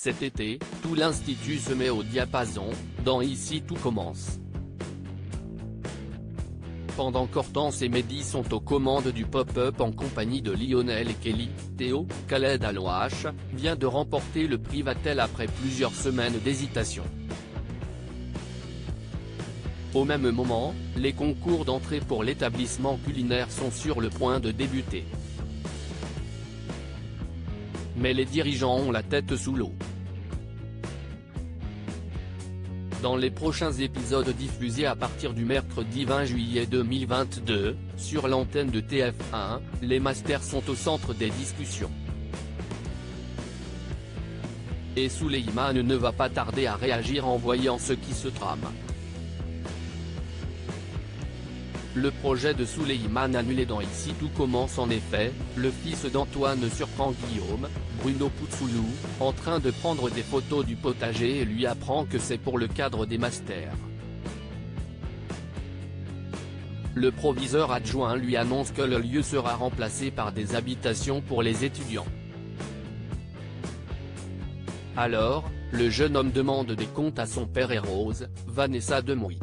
Cet été, tout l'Institut se met au diapason, dans Ici tout commence. Pendant qu'Hortense et Mehdi sont aux commandes du pop-up en compagnie de Lionel et Kelly, Théo, Khaled Alouache, vient de remporter le prix Vatel après plusieurs semaines d'hésitation. Au même moment, les concours d'entrée pour l'établissement culinaire sont sur le point de débuter. Mais les dirigeants ont la tête sous l'eau. Dans les prochains épisodes diffusés à partir du mercredi 20 juillet 2022, sur l'antenne de TF1, les masters sont au centre des discussions. Et Souleyman ne va pas tarder à réagir en voyant ce qui se trame. Le projet de Souleyman annulé dans Ici tout commence en effet, le fils d'Antoine surprend Guillaume, Bruno Puzoulou, en train de prendre des photos du potager et lui apprend que c'est pour le cadre des masters. Le proviseur adjoint lui annonce que le lieu sera remplacé par des habitations pour les étudiants. Alors, le jeune homme demande des comptes à son père et Rose, Vanessa Demouy.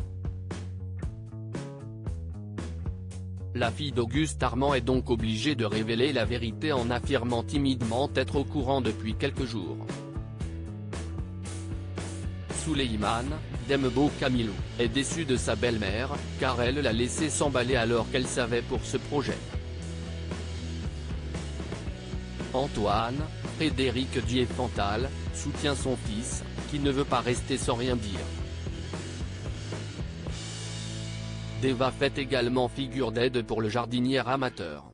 La fille d'Auguste Armand est donc obligée de révéler la vérité en affirmant timidement être au courant depuis quelques jours. Souleyman, Dembo Camilo, est déçu de sa belle-mère, car elle l'a laissé s'emballer alors qu'elle savait pour ce projet. Antoine, Frédéric Diefenthal, soutient son fils, qui ne veut pas rester sans rien dire. Deva fait également figure d'aide pour le jardinier amateur.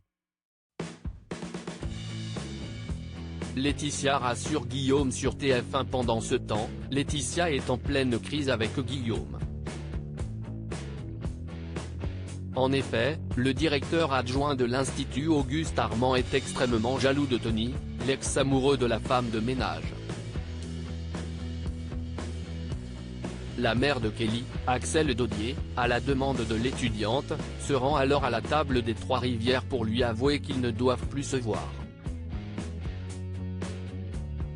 Laetitia rassure Guillaume sur TF1 pendant ce temps, Laetitia est en pleine crise avec Guillaume. En effet, le directeur adjoint de l'Institut Auguste Armand est extrêmement jaloux de Tony, l'ex-amoureux de la femme de ménage. La mère de Kelly, Axel Daudier, à la demande de l'étudiante, se rend alors à la table des Trois-Rivières pour lui avouer qu'ils ne doivent plus se voir.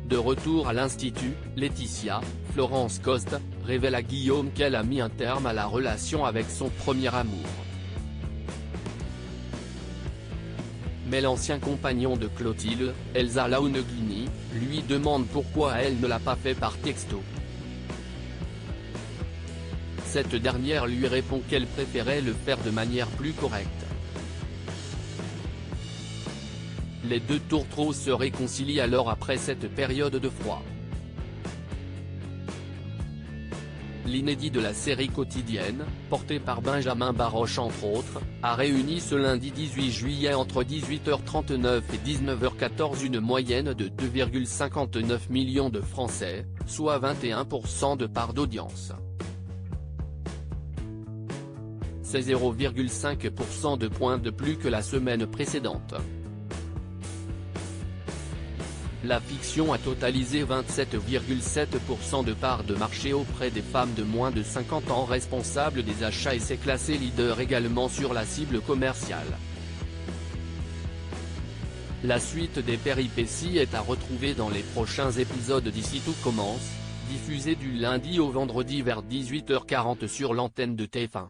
De retour à l'Institut, Laetitia, Florence Coste, révèle à Guillaume qu'elle a mis un terme à la relation avec son premier amour. Mais l'ancien compagnon de Clotilde, Elsa Launeghini, lui demande pourquoi elle ne l'a pas fait par texto. Cette dernière lui répond qu'elle préférait le faire de manière plus correcte. Les deux tourtereaux se réconcilient alors après cette période de froid. L'inédit de la série quotidienne, porté par Benjamin Baroche entre autres, a réuni ce lundi 18 juillet entre 18h39 et 19h14 une moyenne de 2,59 millions de Français, soit 21% de part d'audience. C'est 0,5% de points de plus que la semaine précédente. La fiction a totalisé 27,7% de part de marché auprès des femmes de moins de 50 ans responsables des achats et s'est classé leader également sur la cible commerciale. La suite des péripéties est à retrouver dans les prochains épisodes d'Ici tout commence, diffusés du lundi au vendredi vers 18h40 sur l'antenne de TF1.